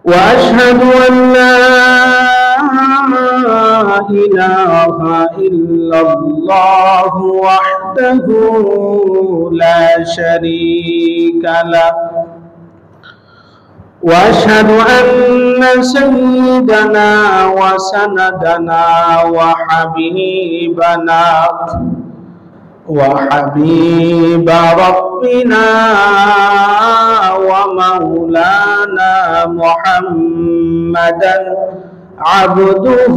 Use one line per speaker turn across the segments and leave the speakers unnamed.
وأشهد أن لا إله إلا الله وحده لا شريك له وأشهد أن سيدنا وسندنا وحبيب ربنا ومولانا محمدا عبده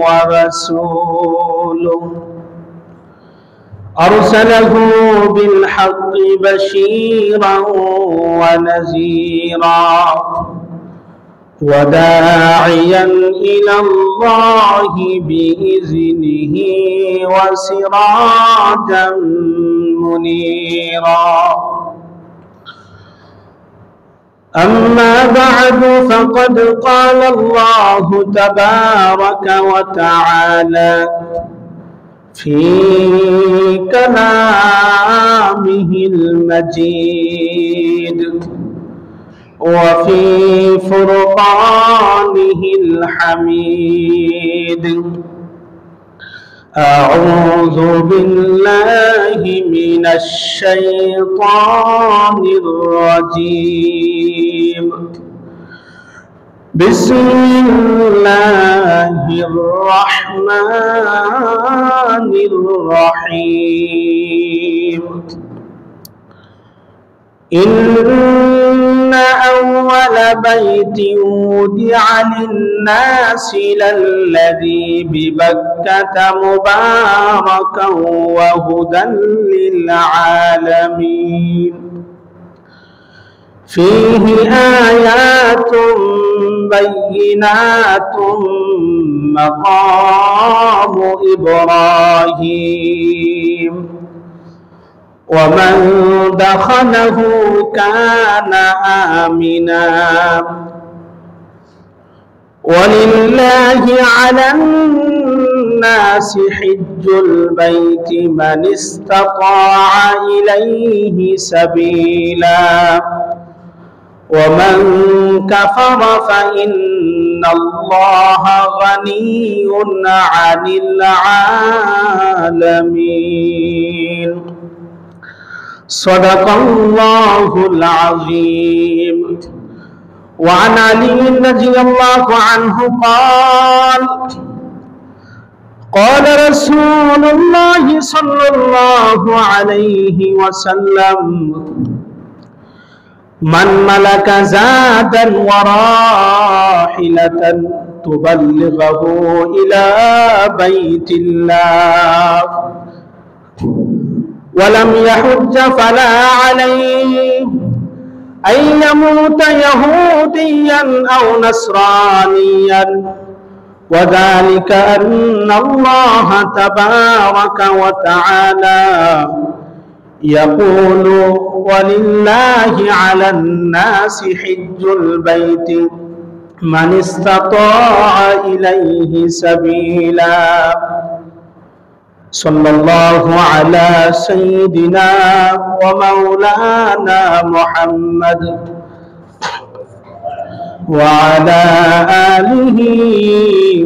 ورسوله أرسله بالحق بشيرا ونذيرا وداعيا إلى الله بإذنه وسراجا منيرا أما بعد فقد قال الله تبارك وتعالى في كلامه المجيد وفي فرقانه الحميد أعوذ بالله من الشيطان الرجيم بسم الله الرحمن الرحيم إن أول بيت وضع للناس للذي ببكة مباركا وهدى للعالمين فيه آيات بينات مقام إبراهيم ومن دخله كان آمنا ولله على الناس حج البيت من استطاع إليه سبيلا ومن كفر فإن الله غني عن العالمين صدق الله العظيم وعن علي رضي الله عنه قال قال رسول الله صلى الله عليه وسلم من ملك زادا وراحلة تبلغه إلى بيت الله ولم يحج فلا عليه أن يموت يهوديا أو نصرانيا وذلك أن الله تبارك وتعالى يقول ولله على الناس حج البيت من استطاع إليه سبيلا صلى الله على سيدنا ومولانا محمد وعلى آله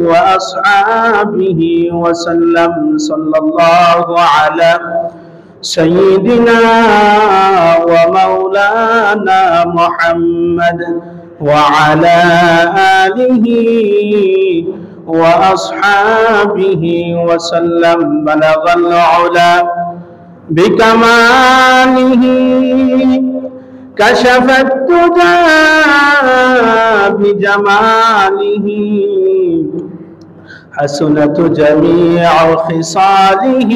وأصحابه وسلم صلى الله على سيدنا ومولانا محمد وعلى آله وأصحابه وسلم بلغ العلا بكماله كشف الدجى بجماله حسنت جميع خصاله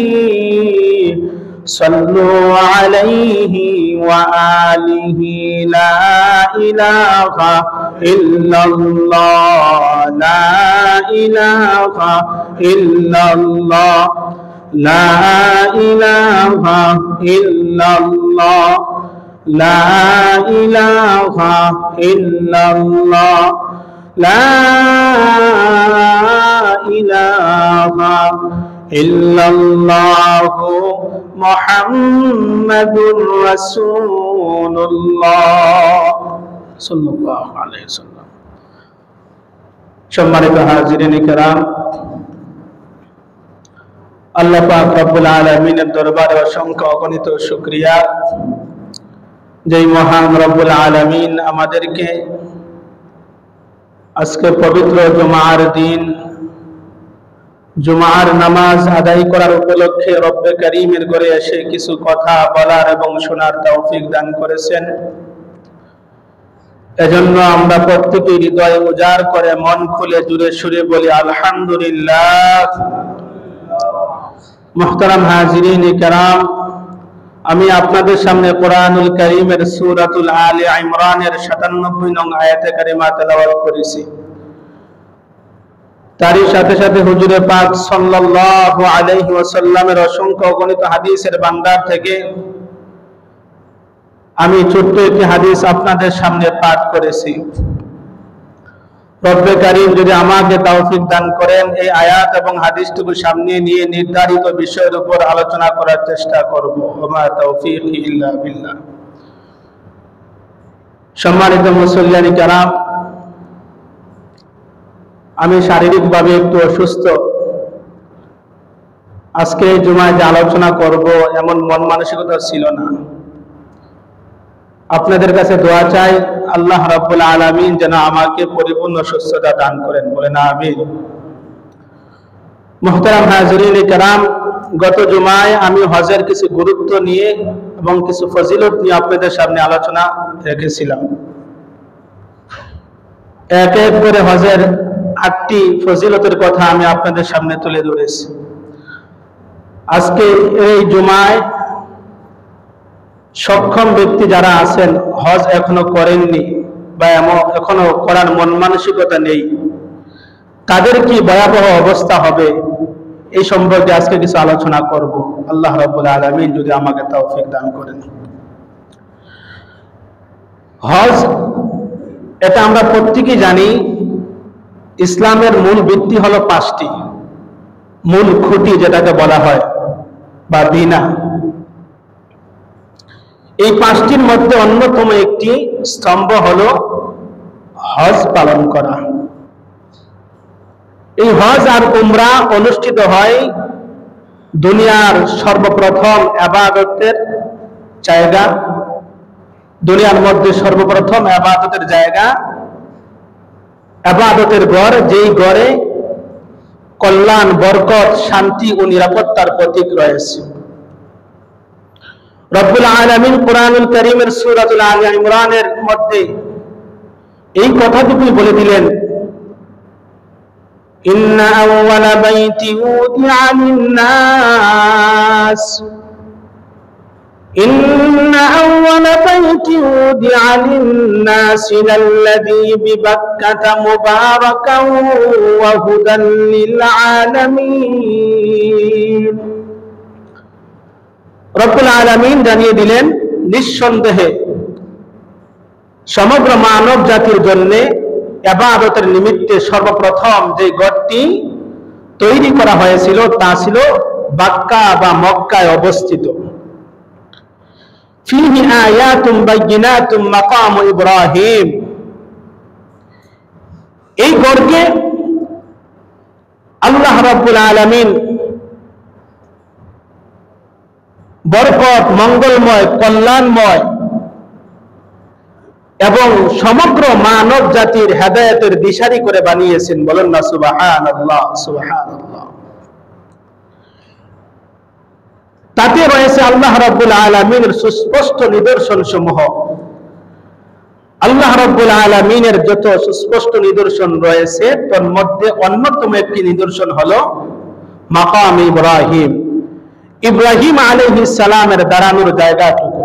صلوا عليه وآله لا إله إلا الله لا إله إلا الله لا إله إلا الله لا إله إلا الله لا إله إلا الله محمد رسول الله সাল্লাল্লাহু আলাইহি ওয়াসাল্লাম। সম্মানিত হাজিরিন কিরাম, আল্লাহ পাক রব্বুল আলামিনের দরবারে অসংখ্য অগণিত শুকরিয়া, যেই মহান রব্বুল আলামিন আমাদেরকে আজকে পবিত্র জুমার দিন জুমার নামাজ আদায় করার উপলক্ষে রব্বে কারীমের ঘরে এসে কিছু কথা বলার এবং শোনার তৌফিক দান করেছেন। এজন্য আমরা প্রত্যেকে হৃদয় উজাড় করে মন খুলে জুড়ে সুরে বলি আলহামদুলিল্লাহ। মুহতারাম হাজিরিন কিরাম, আমি আপনাদের সামনে কোরআনুল কারীমের সূরাতুল আলে ইমরানের 97 নং আয়াতে কারিমা তেলাওয়াত করেছি। তারই সাথে সাথে হুজুরে পাক সাল্লাল্লাহু আলাইহি ওয়াসাল্লামের অসংখ্য অগণিত হাদিসের ভান্ডার থেকে আমি ছোট্ট একটি হাদিস আপনাদের সামনে পাঠ করেছি। রব্বে কারীম যদি আমাকে তৌফিক দান করেন, এই আয়াত এবং হাদিসটুকু সামনে নিয়ে নির্ধারিত বিষয়ের উপর আলোচনা করার চেষ্টা করব। ওমা তাওফীকি ইল্লা বিল্লাহ। সম্মানিত মুসল্লিয়ান কিরাম, আমি শারীরিকভাবে একটু অসুস্থ। আজকে জুমায় যে আলোচনা করব এমন মন মানসিকতা ছিল না। আপনাদের কাছে দোয়া চাই, আল্লাহ রাব্বুল আলামিন যেন আমাকে পরিপূর্ণ সুস্থতা দান করেন, বলেন আমিন। মুহতারাম হাজিরিন কিরাম, গত জুমায় আমি হজের কিছু গুরুত্ব নিয়ে এবং কিছু ফজিলত নিয়ে আপনাদের সামনে আলোচনা রেখেছিলাম। এক এক করে হজের 8টি ফজিলতের কথা আমি আপনাদের সামনে তুলে ধরেছি। আজকে এই জুমায় সক্ষম ব্যক্তি যারা আছেন, হজ এখনো করেননি বা এখনো করার মন মানসিকতা নেই, তাদের কি ভয়াবহ অবস্থা হবে এই সম্পর্কে আজকে কিছু আলোচনা করব। আল্লাহ রাব্বুল আলামিন যদি আমাকে তৌফিক দান করেন। হজ, এটা আমরা প্রত্যেকেই জানি, ইসলামের মূল ভিত্তি হলো 5টি, মূল খুঁটি যেটাকে বলা হয় বা বিনা। এই 5টির মধ্যে অন্যতম একটি স্তম্ভ হলো হজ পালন করা। এই হজ আর উমরা অনুষ্ঠিত হয় দুনিয়ার সর্বপ্রথম ইবাদতের জায়গা, দুনিয়ার মধ্যে সর্বপ্রথম ইবাদতের জায়গা, ইবাদতের ঘর, যেই ঘরে কল্যাণ, বরকত, শান্তি ও নিরাপত্তার প্রতীক রয়েছে। রব্বুল আলামিন কুরআনুল কারীমের সূরাতুল আলে ইমরানের মধ্যে এই কথাটুকুই বলে দিলেন, ইন্না আউওয়ালা বাইতি উদিআ লিন-নাস ইন্না আউওয়ালা বাইতি উদিআ লিন-নাস লাল্লাযী বিবাক্কাতা মুবারাকান ওয়া হুদান লিল আলামিন। রব্বুল আলামিন জানিয়ে দিলেন, নিঃসন্দেহে সমগ্র মানব জাতির জন্য ইবাদতের নিমিত্তে সর্বপ্রথম যে ঘরটি তৈরি করা হয়েছিল তা ছিল বাক্কা বা মক্কায় অবস্থিত। ফীহি আয়াতুম বাইয়িনাতুম মাকাম ইব্রাহিম। এই ঘরকে আল্লাহ রাব্বুল আলামিন বরকত, মঙ্গলময়, কল্যাণময় এবং সমগ্র মানব জাতির হেদায়েতের দিশারি করে বানিয়েছেন। বলেন না সুবহানাল্লাহ, সুবহানাল্লাহ। তাতে রয়েছে আল্লাহ রাব্বুল আলামিনের সুস্পষ্ট নিদর্শন সমূহ। আল্লাহ রাব্বুল আলামিনের যত সুস্পষ্ট নিদর্শন রয়েছে তার মধ্যে অন্যতম একটি নিদর্শন হলো মাকাম ইব্রাহিম, ইব্রাহিম আলাইহিস সালামের দাঁড়ানোর জায়গাটুকু।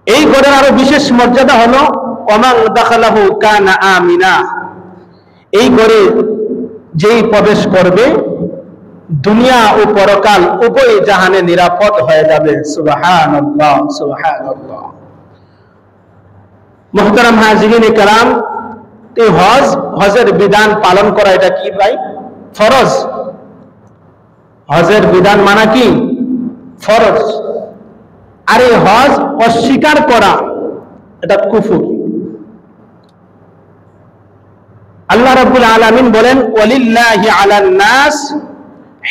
এই ঘরের আরো বিশেষ মর্যাদা হলো ওমান দাখালাহু কানা আমিনা। এই ঘরে যেই প্রবেশ করবে দুনিয়া ও পরকাল উভয় জাহানে নিরাপদ হয়ে যাবে। সুবহানাল্লাহ, সুবহানাল্লাহ। মুহতারাম হাজিরিন কিরাম, এই হজের বিধান পালন করা এটা কি ভাই? ফরজ। হজের বিধান মানা কি? ফরজ। আর এই হজ অস্বীকার করা এটা কুফর। আল্লাহ রাব্বুল আলামিন বলেন ওয়ালিল্লাহি আলান নাস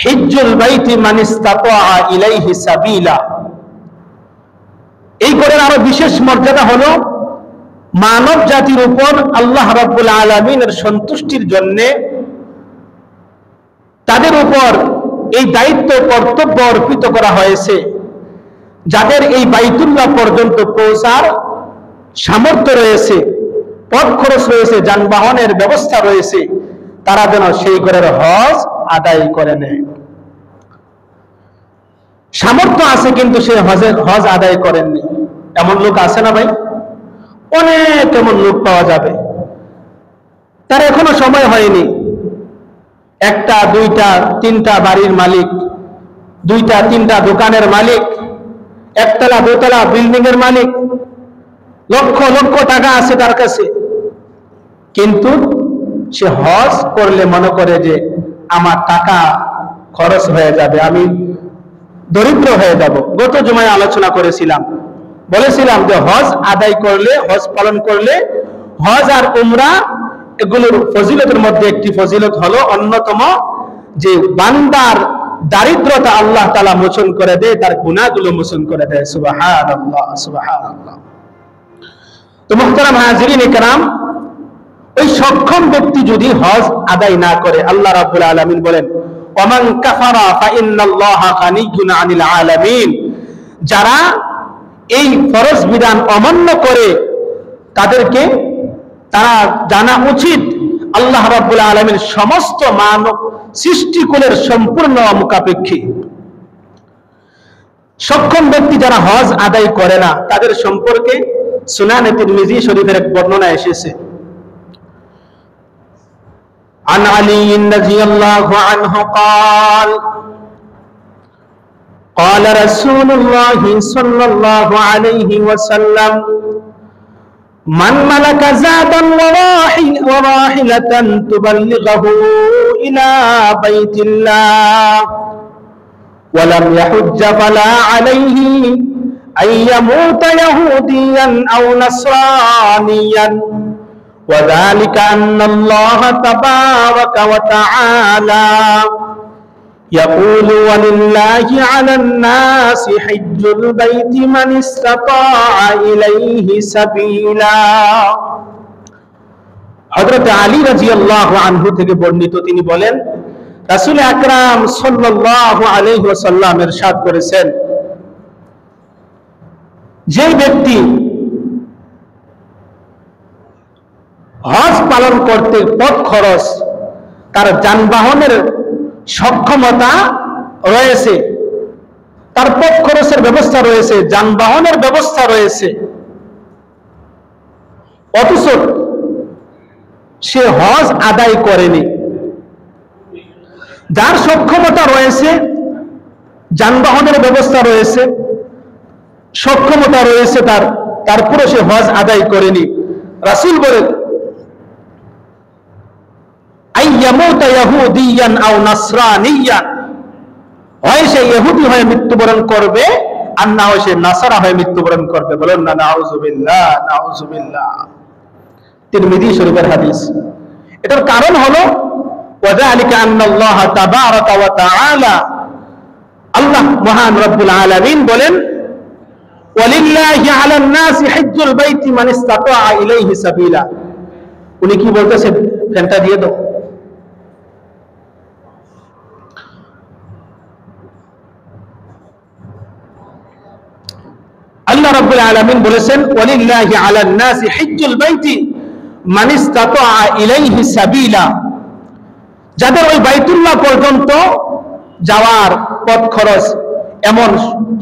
হিজ্জুল বাইতি মান ইসতাতাআ ইলাইহি সাবিলা। এই ঘরের আরো বিশেষ মর্যাদা হলো মানব জাতির উপর আল্লাহ রাব্বুল আলামিনের সন্তুষ্টির জন্য তাদের উপর এই দায়িত্ব কর্তব্য অর্পিত করা হয়েছে, যাদের এই বাইতুল্লাহ পর্যন্ত পৌঁছার সামর্থ্য রয়েছে, পথ খরচ রয়েছে, যানবাহনের ব্যবস্থা রয়েছে, তারা যেন সেই ঘরের হজ আদায় করে নেয়। সামর্থ্য আছে কিন্তু সে হজ আদায় করেননি, এমন লোক আছে না ভাই? অনেক এমন লোক পাওয়া যাবে, তার এখনো সময় হয়নি। একটা, দুইটা, তিনটা বাড়ির মালিক, দুইটা, তিনটা দোকানের মালিক, একতলা, দোতলা বিল্ডিং এর মালিক, লক্ষ লক্ষ টাকা আছে তার কাছে, কিন্তু সে হজ করলে মনে করে যে আমার টাকা খরচ হয়ে যাবে, আমি দরিদ্র হয়ে যাব। গত জুমায় আলোচনা করেছিলাম, বলেছিলাম যে হজ আদায় করলে, হজ পালন করলে, হজ আর উমরা এগুলোর ফজিলতের মধ্যে একটি ফজিলত হলো অন্যতম যে বান্দার দারিদ্রতা আল্লাহ তাআলা মোচন করে দেয়, তার গুনাহগুলো মোচন করে দেয়। সুবহানাল্লাহ, সুবহানাল্লাহ। তো মুহতারাম হাজিরিন ইকরাম, ওই সক্ষম ব্যক্তি যদি হজ আদায় না করে, আল্লাহ রাব্বুল আলামিন বলেন ওমান কাফারা ফাইন্নাল্লাহা গানিয়্যুন আনিল আলামিন, যারা এই ফরজ বিধান অমান্য করে তাদেরকে তারা জানা উচিত আল্লাহ রাব্বুল আলামিন সমস্ত মানব সৃষ্টিকুলের সম্পূর্ণ মুখাপেক্ষী। সক্ষম ব্যক্তি যারা হজ আদায় করে না তাদের সম্পর্কে সুনানে তিরমিজি শরীফের এক বর্ণনা এসেছে। عن علي رضي الله عنه قال قال رسول الله صلى الله عليه وسلم من ملك زادا وراحلة تبلغه إلى بيت الله ولم يحج فلا عليه أن يموت يهوديا أو نصرانيا وذلك أن الله تبارك وتعالى يقول ولله على الناس حج البيت من استطاع إليه سبيلا। হযরত আলী রাদিয়াল্লাহু আনহু থেকে বর্ণিত, তিনি বলেন রাসূল আকরাম সাল্লাল্লাহু আলাইহি ওয়াসাল্লাম ইরশাদ করেছেন, যে ব্যক্তি হজ পালন করতে পথ খরচ, তার যানবাহনের সক্ষমতা রয়েছে, তার পথ খরচের ব্যবস্থা রয়েছে, যানবাহনের ব্যবস্থা রয়েছে, অথচ সে হজ আদায় করেনি, যার সক্ষমতা রয়েছে, যানবাহনের ব্যবস্থা রয়েছে, সক্ষমতা রয়েছে তারপরে সে হজ আদায় করেনি, রাসূল বলেন হয় সে ইহুদি হয়ে মৃত্যুবরণ করবে আর না হয় সে নাসারা হয়ে মৃত্যুবরণ করবে। বলেন না নাউযুবিল্লাহ, নাউযুবিল্লাহ। তিরমিজি শরীফের হাদিস। এটার কারণ হলো ওয়াযালিকা আন্নাল্লাহ তাবারাকা ওয়া তাআলা, আল্লাহ মহান রব্বুল আলামিন বলেন ওয়ালিল্লাহি আলান নাসি হিজ্জুল বাইতি মান ইসতাতাআ ইলাইহি সাবিলা। উনি কি বলতেছেন? ফ্যানটা দিয়ে দাও। আল্লাহ রাব্বুল আলামিন বলেছেন ওয়ালিল্লাহি আলান নাসি হিজ্জুল বাইতি মান ইসতাতাআ ইলাইহি সাবিলা, যাদের ওই বাইতুল্লাহ পর্যন্ত যাওয়ার পথ খরচ এমন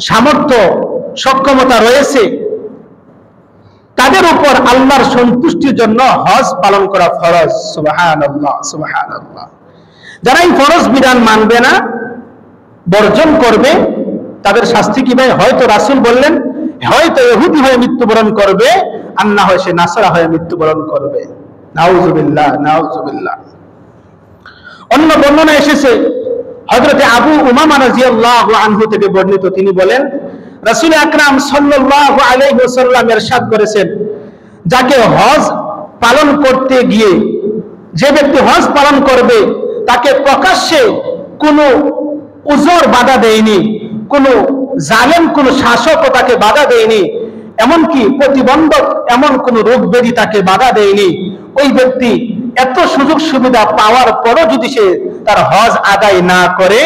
সামর্থ্য সক্ষমতা রয়েছে, তাদের উপর আল্লাহর সন্তুষ্টির জন্য হজ পালন করা ফরজ। সুবহানাল্লাহ, সুবহানাল্লাহ। যারা এই ফরজ বিধান মানবে না, বর্জন করবে, তাদের শাস্তি কি ভাই? হয়তো রাসূল বললেন হয়তো ইহুদি হয়ে মৃত্যুবরণ করবে আর না হয় সে নাসারা হয়ে মৃত্যুবরণ করবে। নাউযুবিল্লাহ, নাউযুবিল্লাহ। অন্য বর্ণনা এসেছে হযরত আবু উমামা রাদিয়াল্লাহু আনহু থেকে বর্ণিত, তিনি বলেন রাসূল আকরাম সাল্লাল্লাহু আলাইহি ওয়াসাল্লাম ইরশাদ করেছেন যাকে হজ পালন করতে গিয়ে যে ব্যক্তি হজ পালন করবে তাকে প্রকাশ্যে কোনো উজর বাধা দেয়নি, কোনো জালেম কোনো শাসকও তাকে বাধা দেয়নি, এমনকি প্রতিবন্ধক এমন কোন রোগ ব্যাধি তাকে বাধা দেয়নি। ওই ব্যক্তি এত সুযোগ সুবিধা পাওয়ার পরও যদি সে তার হজ আদায় না করে,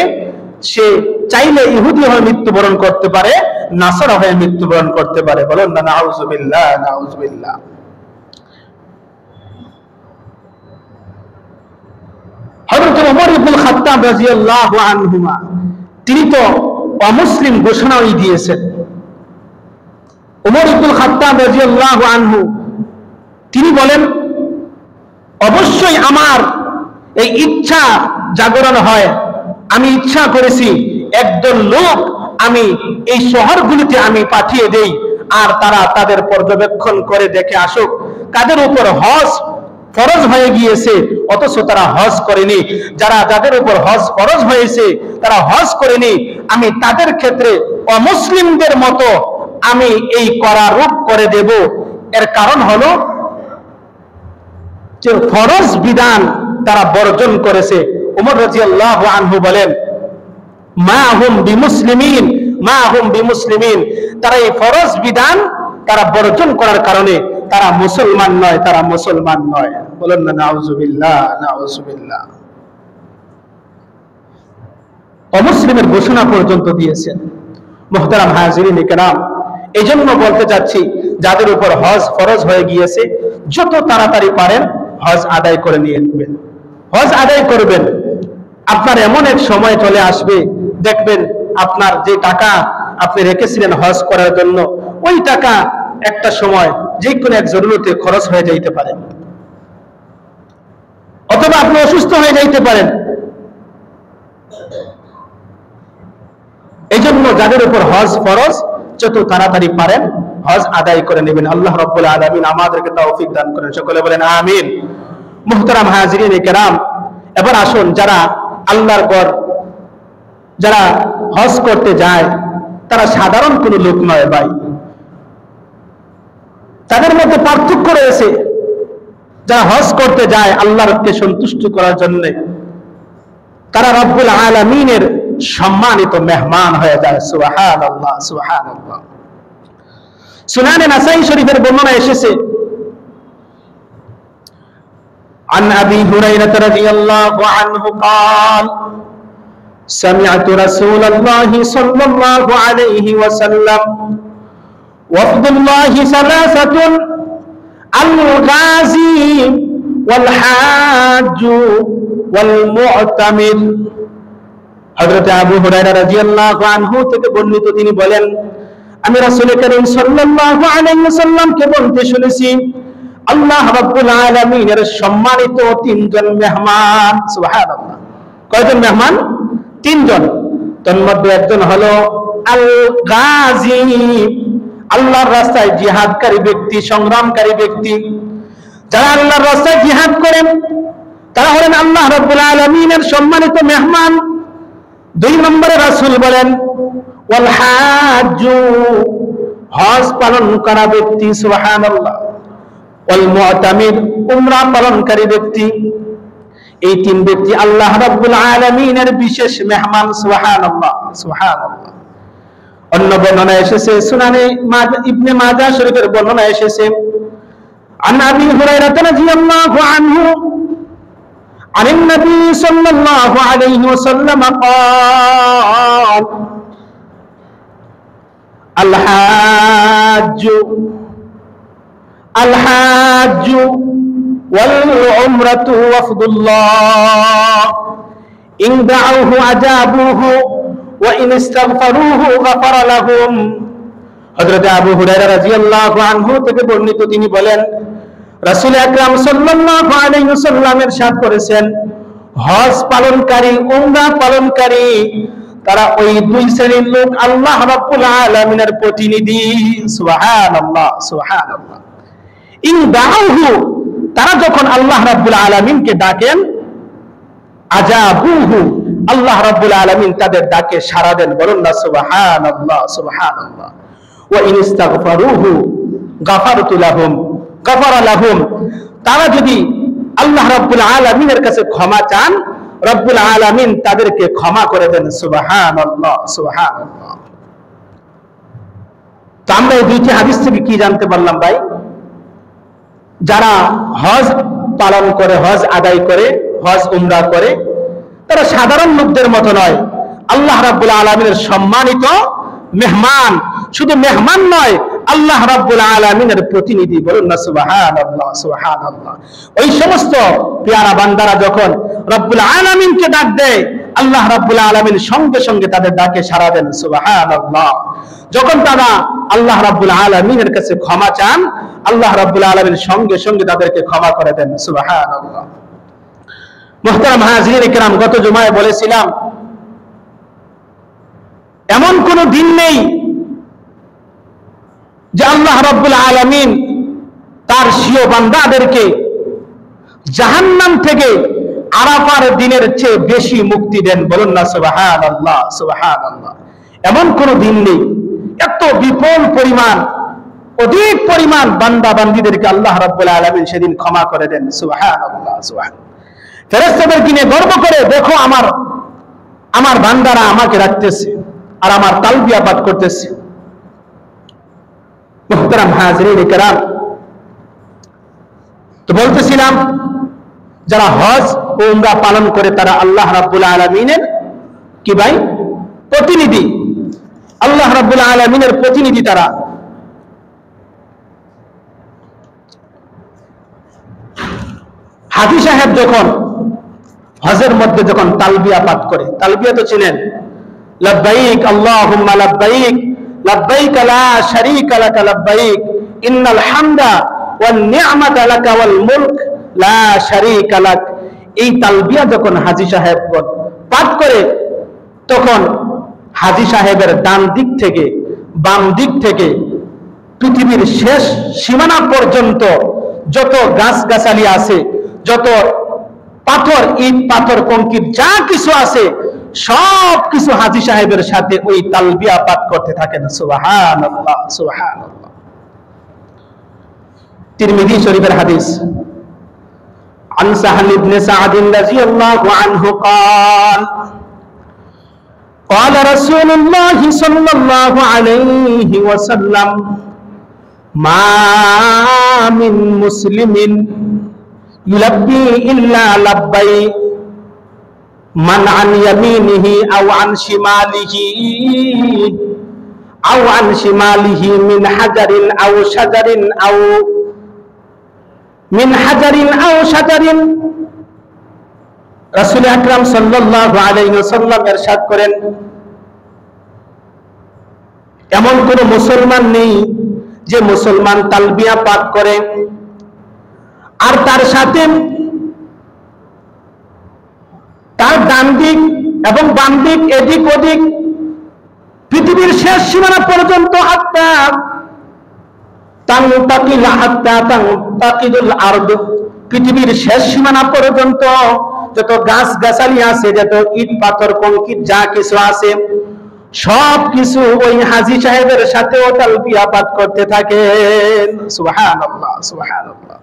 সে চাইলে ইহুদি হয়ে মৃত্যুবরণ করতে পারে, নাসারা হয়ে মৃত্যুবরণ করতে পারে। বলেন না নাউজুবিল্লাহ, নাউজুবিল্লাহ। হযরত ওমর ইবনে খাত্তাব রাদিয়াল্লাহু আনহুমা তিনি তো অমুসলিম ঘোষণাই দিয়েছেন। ওমর ইবনে খাত্তাব রাদিয়াল্লাহু আনহু তিনি বলেন, অবশ্যই আমার এই ইচ্ছা জাগরণ হয়, আমি ইচ্ছা করেছি একদল লোক আমি এই শহরগুলিতে আমি পাঠিয়ে দেই, আর তারা তাদের পর্যবেক্ষণ করে দেখে আসুক কাদের উপর হজ ফরজ হয়ে গিয়েছে অথচ তারা হজ করেনি, যাদের উপর হজ ফরজ হয়েছে তারা হজ করেনি, আমি তাদের ক্ষেত্রে অমুসলিমদের মতো আমি এই করারূপ করে দেব। এর কারণ হলো যে ফরজ বিধান তারা বর্জন করেছে। ওমর রাদিয়াল্লাহু আনহু বলেন, মা হুম বিমুসলিমিন, মা হুম বিমুসলিমিন, তারা এই ফরজ বিধান তারা বর্জন করার কারণে তারা মুসলমান নয়, তারা মুসলমান নয়। বলেন না নাউজুবিল্লাহ, নাউজুবিল্লাহ। অমুসলিমের ঘোষণা পর্যন্ত দিয়েছেন। মুহতারাম হাজিরিন কিরাম, এই জন্য বলতে চাচ্ছি যাদের উপর হজ ফরজ হয়ে গিয়েছে যত তাড়াতাড়ি পারেন হজ আদায় করে নিয়ে নেবেন, হজ আদায় করবেন। আপনার এমন এক সময় চলে আসবে, দেখবেন আপনার যে টাকা আপনি রেখেছিলেন হজ করার জন্য, ওই টাকা একটা সময় যে কোনো এক জরুরতে খরচ হয়ে যাইতে পারে, অথবা আপনি অসুস্থ হয়ে যাইতে পারেন। এই জন্য যাদের উপর হজ ফরজ যত তাড়াতাড়ি পারেন হজ আদায় করে নেবেন। আল্লাহ রাব্বুল আলামিন আমাদেরকে তৌফিক দান করেন, সকলে বলেন আমিন। মুহতারাম হাজিরিন কিরাম, এবার আসুন যারা আল্লাহর ঘর যারা হজ করতে যায় তারা সাধারণ কোনো লোক নয় ভাই, তাদের মধ্যে পার্থক্য রয়েছে। যারা হজ করতে যায় আল্লাহকে সন্তুষ্ট করার জন্য, তারা রব্বুল আলামিনের সম্মানিত মেহমান হয়ে যায়। সুবহানাল্লাহ, সুবহানাল্লাহ। সুনানে নাসাই শরীফের বর্ণনা এসেছে, عن أبي هريرة رضي الله عنه قال سمعت رسول الله صلى الله عليه وسلم وفد الله ثلاثة الغازي والحاج والمعتمر। হযরত আবু হুরায়রা রাদিয়াল্লাহু আনহু থেকে বর্ণিত, তিনি বলেন, আমি রাসূল করিম সাল্লাল্লাহু আলাইহি ওয়াসাল্লামকে বলতে শুনেছি, আল্লাহ রাব্বুল আলামিনের সম্মানিত তিনজন মেহমান। সুবহানাল্লাহ। কয়জন মেহমান? তিনজন। তন্মধ্যে একজন হলো আল গাজী, আল্লাহর রাস্তায় জিহাদকারী ব্যক্তি, সংগ্রামকারী ব্যক্তি। যারা আল্লাহর রাস্তায় জিহাদ করেন তারা হলেন আল্লাহ রাব্বুল আলামিনের সম্মানিত মেহমান। দুই নম্বরে রাসূল বলেন ওয়াল হাজ্জু, হজ পালন করা ব্যক্তি। সুবহানাল্লাহ। ওয়াল মুতামির, উমরা পালনকারী ব্যক্তি। এই তিন ব্যক্তি আল্লাহ রাব্বুল আলামিনের বিশেষ মেহমান। সুবহানাল্লাহ, সুবহানাল্লাহ। অন্য বর্ণনা এসেছে সুনানে ইবনে মাজাহ শরীফের বর্ণনা এসেছে, عن أبي هريرة رضي الله عنه عن النبي صلى الله عليه وسلم قال الحاج والعمرة وفد الله إن دعوه أجابوه وإن استغفروه غفر لهم। হযরত আবু হুরায়রা রাদিয়াল্লাহু আনহু থেকে বর্ণিত, তিনি বলেন, রাসূল আকরাম সাল্লাল্লাহু আলাইহি ওয়াসাল্লাম ইরশাদ করেছেন, হজ পালনকারী, উমরা পালনকারী তারা ওই দুই শ্রেণীর লোক আল্লাহ রাব্বুল আলামিনের প্রতিনিধি। সুবহানাল্লাহ, সুবহানাল্লাহ। ইন দাউহু, তারা যখন আল্লাহ রাব্বুল আলামিনকে ডাকেন, আজাবুহু, আল্লাহ রাব্বুল আলামিন তাদের ডাকে সাড়া দেন। বলুন না সুবহানাল্লাহ, সুবহানাল্লাহ। ওয়া ইন ইস্তাগফারুহু গাফারতু লাহুম, গাফারা লাহুম, তারা যদি আল্লাহ রাব্বুল আলামিনের কাছে ক্ষমা চান, রব্বুল আলামিন তাদেরকে ক্ষমা করে দেন। সুবহানাল্লাহ, সুবহানাল্লাহ। তো আমরা এই দুইটি হাদিস থেকে কি জানতে পারলাম ভাই? যারা হজ পালন করে, হজ আদায় করে, হজ উমরা করে, তারা সাধারণ লোকদের মতো নয়, আল্লাহ রাব্বুল আলামিনের সম্মানিত মেহমান। শুধু মেহমান নয়, আল্লাহ রাব্বুল আলামিনের প্রতিনিধি। বলুন না সুবহানাল্লাহ, সুবহানাল্লাহ। ওই সমস্ত পেয়ারা বান্দারা যখন রব্বুল আলামিনকে ডাক দেয়, আল্লাহ রাব্বুল আলামিন সঙ্গে সঙ্গে তাদের ডাকে সাড়া দেন। সুবহানাল্লাহ। যখন তারা আল্লাহ রাব্বুল আলামিনের কাছে ক্ষমা চান, আল্লাহ রাব্বুল আলামিন সঙ্গে সঙ্গে তাদেরকে ক্ষমা করে দেন। সুবহানাল্লাহ। মুহতারাম হাজিরিন কিরাম, গত জুমায় বলেছিলাম, এমন কোন দিন নেই যে আল্লাহ রাব্বুল আলামিন তার স্বীয় বান্দাদেরকে জাহান্নাম থেকে আরাফার দিনের চেয়ে বেশি মুক্তি দেন। বলুন না সুবহানাল্লাহ, সুবহানাল্লাহ। এমন কোন দিন নেই, এত বিপুল পরিমাণ, অধিক পরিমাণ বান্দা বান্দীদেরকে আল্লাহ রাব্বুল আলামিন সেদিন ক্ষমা করে দেন। সুবহানাল্লাহ, সুবহানাল্লাহ। ফেরেশতাদেরকে নিয়ে গর্ব করে, দেখো আমার বান্দারা আমাকে রাখতেছে আর আমার তালবিয়া পাঠ করতেছে। মুহতারাম হাজিরিন কিরাম, তো বলতেছিলাম, যারা হজ ও উমরা পালন করে তারা আল্লাহ রাব্বুল আলামিনের কি ভাই? প্রতিনিধি। আল্লাহ রাব্বুল আলামিনের প্রতিনিধি তারা। হাজী সাহেব যখন হজের মধ্যে যখন তালবিয়া পাঠ করে, তালবিয়া তো চিনেন, লাব্বাইক আল্লাহুম্মা লাব্বাইক, লাব্বাইক লা শারীকা লাক লাব্বাইক, ইন্নাল হামদা ওয়ান নি'মাতা লাকা ওয়াল মুলক লা শারীকা লাক। এই তালবিয়া যখন হাজী সাহেব পাঠ করে, তখন হাজী সাহেবের ডান দিক থেকে বাম দিক থেকে পৃথিবীর শেষ সীমানা পর্যন্ত যত গাছগাছালি আছে, যত পাথর, ইট পাথর কংক্রিট যা কিছু আছে, সব কিছু হাজী সাহেবের সাথে ওই তালবিয়া পাঠ করতে থাকেন। সুবহানাল্লাহ, সুবহানাল্লাহ। তিরমিজি শরীফের হাদিস, عن سهل بن سعد رضي الله عنه قال قال رسول الله صلى الله عليه وسلم ما من مسلم يلبي إلا لبي من عن يمينه أو عن شماله أو عن شماله من حجر أو شجر أو من حجر أو شجر। রাসূল আকরাম সাল্লাল্লাহু আলাইহি ওয়াসাল্লাম ইরশাদ করেন, এমন কোন মুসলমান নেই যে মুসলমান তালবিয়া পাঠ করে আর তার সাথে তার ডান দিক এবং বাম দিক, এদিক ওদিক, পৃথিবীর শেষ সীমানা পর্যন্ত, পৃথিবীর শেষ সীমানা পর্যন্ত যত গাছ গাছালি আছে, যত ইট পাথর কংক্রিট যা কিছু আছে, সব কিছু ওই হাজী সাহেবের সাথেও তালবিয়া পাঠ করতে থাকেন। সুবহানাল্লাহ, সুবহানাল্লাহ।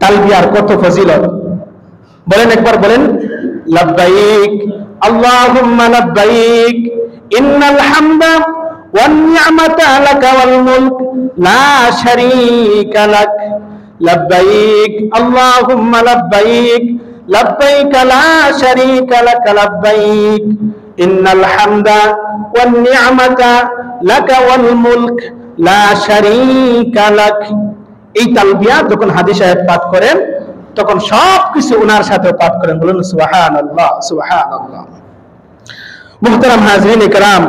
তালবিয়ার কত ফজিলত বলেন, একবার বলেন, লাব্বাইক আল্লাহুম্মা লাব্বাইক, ইন্নাল হামদা ওয়ান নি'মাতা লাকা ওয়াল মুলক লা শারীকা লাক, লাব্বাইক আল্লাহুম্মা লাব্বাইক, লাব্বাইক লা শারীকা লাক লাব্বাইক, ইন্নাল হামদা ওয়ান নি'মাতা লাকা ওয়াল মুলক লা শারীকা লাক। এই তালবিয়া যখন হাজী সাহেব পাঠ করেন, তখন সবকিছু ওনার সাথে পাঠ করেন। বলুন সুবহানাল্লাহ, সুবহানাল্লাহ। মুহতারাম হাজিরিন কিরাম,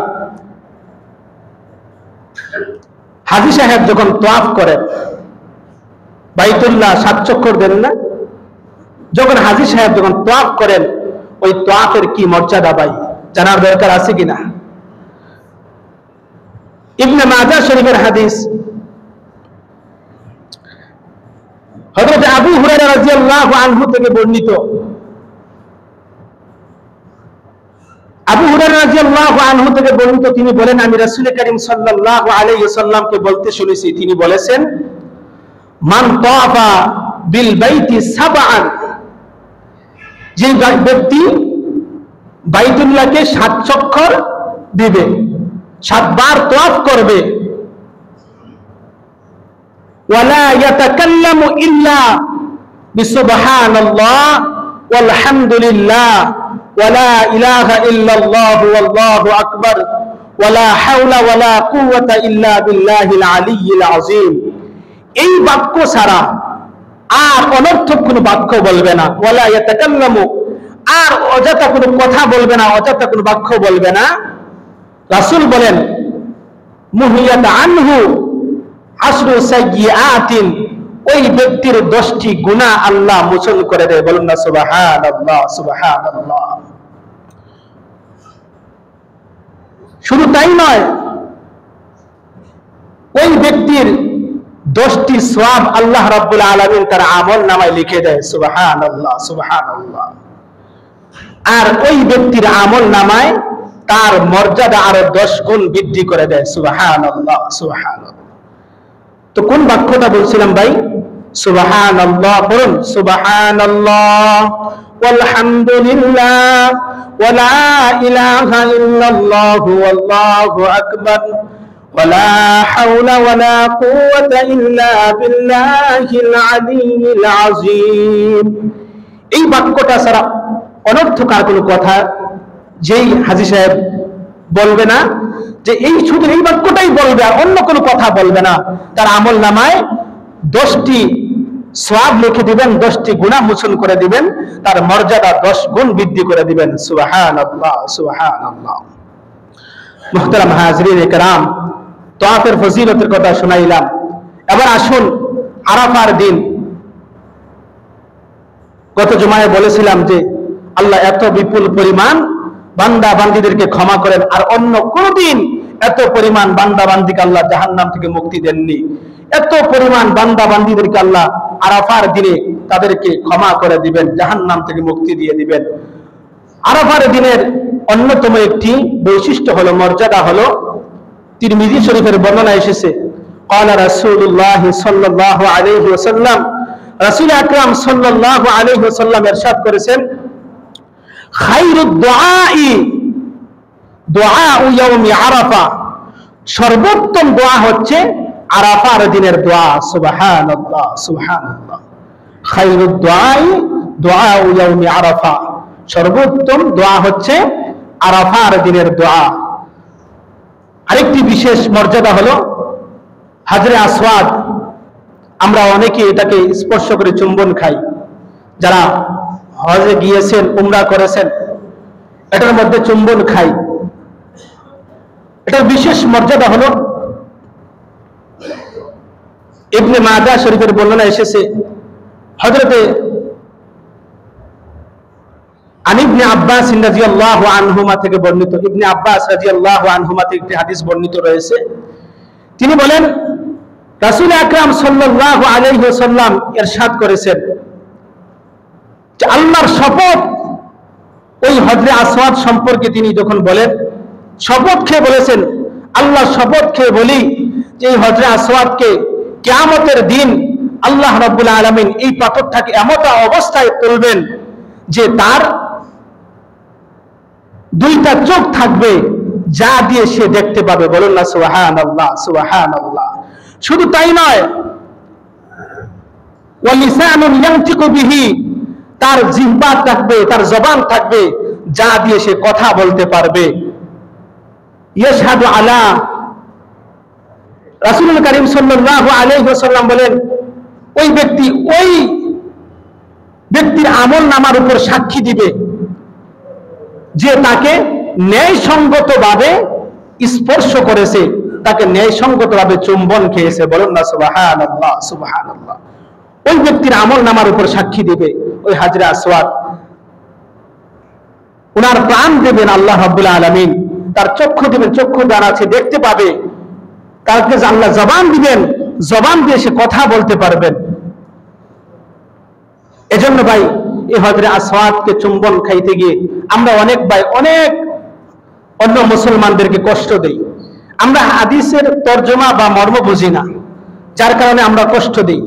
হাজী সাহেব যখন তওয়াফ করেন, বাইতুল্লাহ 7 চক্কর দেন না, যখন হাজী সাহেব যখন তওয়াফ করেন, ওই তওয়াফের কি মর্যাদা ভাই জানার দরকার আছে কিনা? ইবনে মাজাহ শরীফের হাদিস, হযরত আবু হুরায়রা রাদিয়াল্লাহু আনহু থেকে বর্ণিত। আবু হুরায়রা রাদিয়াল্লাহু আনহু থেকে বর্ণিত, তিনি বলেন, আমি রাসূল করিম সাল্লাল্লাহু আলাইহি ওয়াসাল্লামকে বলতে শুনেছি, তিনি বলেছেন, মান তাওয়াফা বিল বাইতি সাবআন, যে ব্যক্তি বাইতুল্লাহকে 7 চক্কর দিবে, 7 বার তাওয়াফ করবে, ওয়ালা ইয়াতাকাল্লামু ইল্লা বিসুবহানাল্লাহ ওয়ালহামদুলিল্লাহ ওয়ালা ইলাহা ইল্লাল্লাহু ওয়াল্লাহু আকবার ওয়ালা হাওলা ওয়ালা কুওয়াতা ইল্লা বিল্লাহিল আলিয়্যিল আযীম, এই বাক্য ছাড়া আর অনর্থক কোনো বাক্য বলবে না। ওয়ালা ইয়াতাকাল্লামু, আর অযথা কোনো কথা বলবে না, অযথা কোনো বাক্য বলবে না। রাসূল বলেন মুহিয়াত আনহু আশরু সাইয়্যাতিন, ওই ব্যক্তির 10টি গুনাহ আল্লাহ মোচন করে দেয়। বলুন না সুবহানাল্লাহ, সুবহানাল্লাহ। শুধু তাই নয়, ওই ব্যক্তির 10টি সওয়াব আল্লাহ রাব্বুল আলামিন তার আমল নামায় লিখে দেয়। সুবহানাল্লাহ, সুবহানাল্লাহ। আর ওই ব্যক্তির আমল নামায় তার মর্যাদা আরো 10 গুণ বৃদ্ধি করে দেয়। সুবহানাল্লাহ, সুবহানাল্লাহ। তো কোন বাক্যটা বলছিলাম ভাই? সুবহানাল্লাহ। বলুন সুবহানাল্লাহ ওয়ালহামদুলিল্লাহ ওয়ালা ইলাহা ইল্লাল্লাহু ওয়াল্লাহু আকবার ওয়ালা হাওলা ওয়ালা কুওয়াতা ইল্লা বিল্লাহিল আলিয়্যিল আযীম। এই বাক্যটা ছাড়া অনর্থক আর কোনো কথা যেই হাজী সাহেব বলবে না, যে এই শুধু এই বাক্যটাই বলবে আর অন্য কোনো কথা বলবে না, তার আমল নামায় 10টি সওয়াব লিখে দিবেন, 10টি গুনাহ মোচন করে দিবেন, তার মর্যাদা 10 গুণ বৃদ্ধি করে দিবেন। সুবহানাল্লাহ, সুবহানাল্লাহ। মুহতারাম হাজরিন ইকরাম, তাওয়াফের ফজিলতের কথা শুনাইলাম। এবার আসুন আরাফার দিন। গত জুমায় বলেছিলাম যে আল্লাহ এত বিপুল পরিমাণ বান্দা বান্দীদেরকে ক্ষমা করেন, আর অন্য কোনদিন এত পরিমাণ বান্দা বান্দীকে আল্লাহ জাহান্নাম থেকে মুক্তি দেননি। এত পরিমাণ বান্দা বান্দীদেরকে আল্লাহ আরাফার দিনে তাদেরকে ক্ষমা করে দিবেন, জাহান্নাম থেকে মুক্তি দিয়ে দিবেন। আরাফার দিনের অন্যতম একটি বৈশিষ্ট্য হলো, মর্যাদা হলো, তিরমিজি শরীফের বর্ণনা এসেছে, ক্বালা রাসূলুল্লাহ সাল্লাল্লাহু আলাইহি ওয়াসাল্লাম, রাসূল আকরাম সাল্লাল্লাহু আলাইহি ওয়াসাল্লাম ইরশাদ করেছেন, খায়রুদ দুআই দুআউ ইয়াউমি আরাফা, সর্বোত্তম দোয়া হচ্ছে আরাফার দিনের দোয়া। সুবহানাল্লাহ, সুবহানাল্লাহ। খায়রুদ দুআই দুআউ ইয়াউমি আরাফা, সর্বোত্তম দোয়া হচ্ছে আরাফার দিনের দোয়া। আরেকটি বিশেষ মর্যাদা হলো হাজরে আসওয়াদ। আমরা অনেকে এটাকে স্পর্শ করে চুম্বন খাই, যারা হজে গিয়েছেন, উমরা করেছেন, এটার মধ্যে চুম্বন খাই। এটার বিশেষ মর্যাদা হলো, ইবনে মাজাহ শরীফের বর্ণনা এসেছে, হযরতে ইবনে আব্বাস রাদিয়াল্লাহু আনহুমা থেকে বর্ণিত, ইবনে আব্বাস রাদিয়াল্লাহু আনহুমা থেকে একটি হাদিস বর্ণিত রয়েছে। তিনি বলেন, রাসূল আকরাম সাল্লাল্লাহু আলাইহি ওয়াসাল্লাম ইরশাদ করেছেন যে আল্লাহর শপথ, ওই হজরে আসওয়াদ সম্পর্কে তিনি যখন বলেন, শপথ খেয়ে বলেছেন, আল্লাহর শপথ খেয়ে বলি যে এই হজরে আসওয়াদকে কিয়ামতের দিন আল্লাহ রাব্বুল আলামিন এই পাথরটাকে এমন অবস্থায় তুলবেন যে তার 2টা চোখ থাকবে, যা দিয়ে সে দেখতে পাবে। বলুন না সুবহানাল্লাহ, সুবহানাল্লাহ। শুধু তাই নয়, ওয়া লিসানুন ইয়ানতিকু বিহি, তার জিহ্বা থাকবে, তার জবান থাকবে, যা দিয়ে সে কথা বলতে পারবে। ইয়াশহাদু আলা, রাসূলুল কারীম সাল্লাল্লাহু আলাইহি ওয়াসাল্লাম বলেন, ওই ব্যক্তির আমল নামার উপর সাক্ষী দিবে যে তাকে ন্যায়সঙ্গতভাবে স্পর্শ করেছে, তাকে ন্যায়সঙ্গতভাবে চুম্বন খেয়েছে। বলুন না সুবহানাল্লাহ, সুবহানাল্লাহ। ওই ব্যক্তির আমল নামার উপর সাক্ষী দিবে ওই হাজরে আসওয়াদ। ওনার প্রাণ দেবেন আল্লাহ রাব্বুল আলামিন, তার চক্ষু দিবেন, চক্ষু দ্বারা আছে দেখতে পাবে, তাকে আল্লাহ জবান দিবেন, জবান দিয়ে সে কথা বলতে পারবেন। এজন্য ভাই, এই হজরে আসওয়াদকে চুম্বন খাইতে গিয়ে আমরা অনেক ভাই অনেক অন্য মুসলমানদেরকে কষ্ট দেই। আমরা হাদিসের তর্জমা বা মর্ম বুঝি না, যার কারণে আমরা কষ্ট দিই।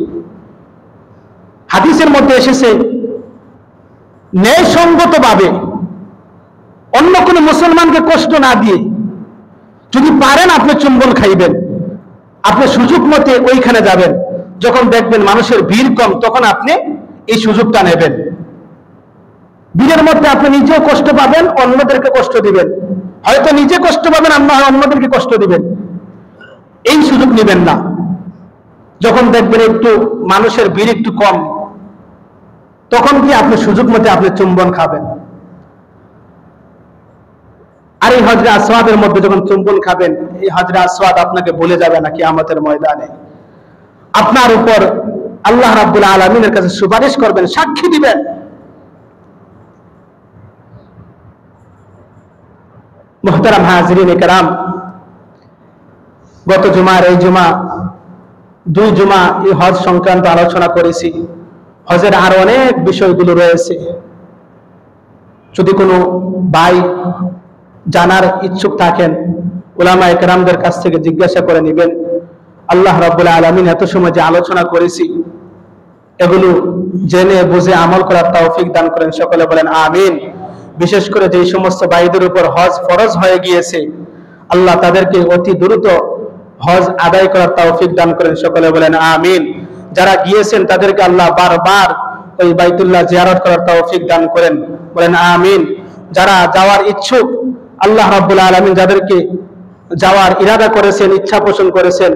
হাদিসের মধ্যে এসেছে ন্যায়সঙ্গতভাবে অন্য কোনো মুসলমানকে কষ্ট না দিয়ে যদি পারেন আপনি চুম্বন খাইবেন, আপনি সুযোগ মতে ওইখানে যাবেন, যখন দেখবেন মানুষের ভিড় কম তখন আপনি এই সুযোগটা নেবেন। ভিড়ের মধ্যে আপনি নিজেও কষ্ট পাবেন, অন্যদেরকে কষ্ট দিবেন, হয়তো নিজে কষ্ট পাবেন, অন্যদেরকে কষ্ট দিবেন, এই সুযোগ নেবেন না। যখন দেখবেন একটু মানুষের ভিড় একটু কম, তখন কি আপনি সুযোগ মতে আপনি চুম্বন খাবেন। আর এই হজরে আসওয়াদের মধ্যে যখন চুম্বন খাবেন, এই হজরে আসওয়াদ আপনাকে বলে যাবে না কিয়ামতের ময়দানে, আপনার উপর আল্লাহ রাব্বুল আলামিনের কাছে সুপারিশ করবেন, সাক্ষী দিবেন। মুহতারাম হাজিরিন কিরাম, গত জুমার এই জুমা, দুই জুমা এই হজ সংক্রান্ত আলোচনা করেছি। হজের আরো অনেক বিষয়গুলো রয়েছে, যদি কোনো ভাই জানার ইচ্ছুক থাকেন উলামায়ে কেরামদের কাছ থেকে জিজ্ঞাসা করে নেবেন। আল্লাহ রাব্বুল আলামিন এত সময় যে আলোচনা করেছি এগুলো জেনে বুঝে আমল করার তৌফিক দান করেন, সকলে বলেন আমিন। বিশেষ করে যে সমস্ত ভাইদের উপর হজ ফরজ হয়ে গিয়েছে, আল্লাহ তাদেরকে অতি দ্রুত হজ আদায় করার তৌফিক দান করেন, সকলে বলেন আমিন। যারা গিয়েছেন তাদেরকে আল্লাহ বারবার ওই বাইতুল্লাহ জিয়ারত করার তৌফিক দান করেন, বলেন আমিন। যারা যাওয়ার ইচ্ছুক, আল্লাহ রাব্বুল আলামিন যাদেরকে যাওয়ার ইরাদা করেছেন, ইচ্ছা পোষণ করেছেন,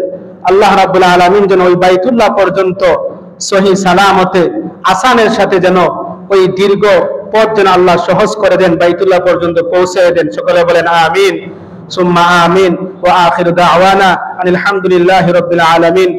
আল্লাহ রাব্বুল আলামিন যেন ওই বাইতুল্লাহ পর্যন্ত সহি সালামতে আসানের সাথে যেন ওই দীর্ঘ পথ যেন আল্লাহ সহজ করে দেন, বাইতুল্লাহ পর্যন্ত পৌঁছে দেন, সকলে বলেন আমিন সুম্মা আমিন। ওয়া আখিরু দাওয়ানা আনিল হামদুলিল্লাহি রাব্বিল আলামিন।